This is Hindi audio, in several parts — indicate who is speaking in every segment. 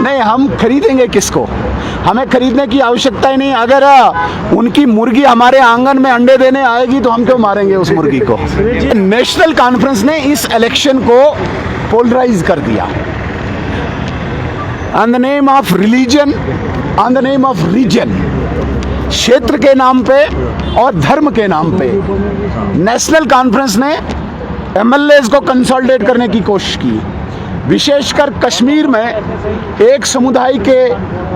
Speaker 1: नहीं, हम खरीदेंगे किसको? हमें खरीदने की आवश्यकता ही नहीं। अगर उनकी मुर्गी हमारे आंगन में अंडे देने आएगी तो हम क्यों मारेंगे उस मुर्गी को? नेशनल कॉन्फ्रेंस ने इस इलेक्शन को पोलराइज कर दिया on the name of religion, on the name of region, क्षेत्र के नाम पे और धर्म के नाम पे। नेशनल कॉन्फ्रेंस ने एमएलएज को कंसोलिडेट करने की कोशिश की। विशेषकर कश्मीर में एक समुदाय के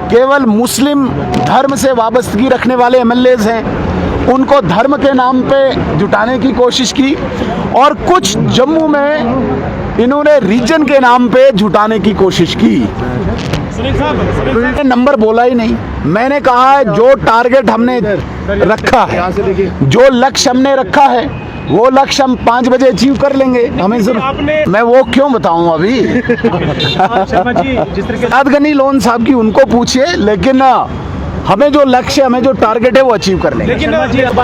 Speaker 1: केवल मुस्लिम धर्म से वाबस्तगी रखने वाले एमएलएज हैं, उनको धर्म के नाम पे जुटाने की कोशिश की। और कुछ जम्मू में इन्होंने रीजन के नाम पे जुटाने की कोशिश की। नंबर बोला ही नहीं। मैंने कहा है जो टारगेट हमने रखा है, जो लक्ष्य हमने रखा है, वो लक्ष्य हम 5 बजे अचीव कर लेंगे। हमें मैं वो क्यों बताऊं अभी? गनी लोन साहब की उनको पूछिए, लेकिन हमें जो लक्ष्य, हमें जो टारगेट है वो अचीव कर लेंगे।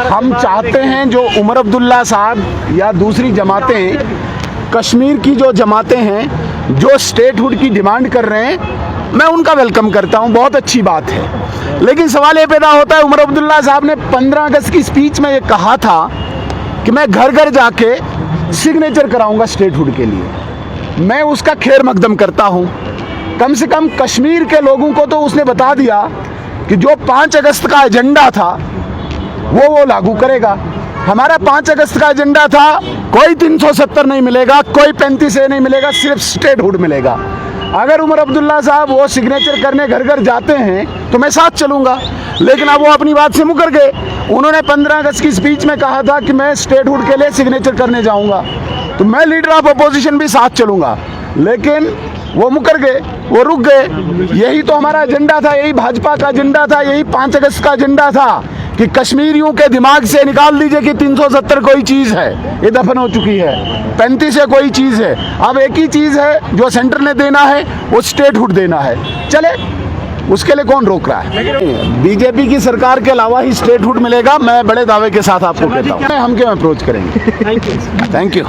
Speaker 1: हम चाहते हैं जो उमर अब्दुल्ला साहब या दूसरी जमातें, कश्मीर की जो जमातें हैं जो स्टेटहुड की डिमांड कर रहे हैं, मैं उनका वेलकम करता हूं, बहुत अच्छी बात है। लेकिन सवाल ये पैदा होता है, उमर अब्दुल्ला साहब ने 15 अगस्त की स्पीच में ये कहा था कि मैं घर घर जाके सिग्नेचर कराऊंगा स्टेटहुड के लिए। मैं उसका खैर मकदम करता हूं। कम से कम कश्मीर के लोगों को तो उसने बता दिया कि जो 5 अगस्त का एजेंडा था वो लागू करेगा। हमारा 5 अगस्त का एजेंडा था कोई 370 नहीं मिलेगा, कोई 35A नहीं मिलेगा, सिर्फ स्टेटहुड मिलेगा। अगर उमर अब्दुल्ला साहब वो सिग्नेचर करने घर घर जाते हैं तो मैं साथ चलूंगा, लेकिन अब वो अपनी बात से मुकर गए। उन्होंने 15 अगस्त की स्पीच में कहा था कि मैं स्टेटहुड के लिए सिग्नेचर करने जाऊंगा, तो मैं लीडर ऑफ अपोजिशन भी साथ चलूंगा, लेकिन वो मुकर गए, वो रुक गए। यही तो हमारा एजेंडा था, यही भाजपा का एजेंडा था, यही 5 अगस्त का एजेंडा था कि कश्मीरियों के दिमाग से निकाल दीजिए कि 370 कोई चीज़ है, ये दफन हो चुकी है। 35 कोई चीज़ है। अब एक ही चीज़ है जो सेंटर ने देना है, वो स्टेटहुड देना है। चले, उसके लिए कौन रोक रहा है? बीजेपी की सरकार के अलावा ही स्टेटहुड मिलेगा, मैं बड़े दावे के साथ आपको कहता हूँ। हम क्यों अप्रोच करेंगे? Thank you.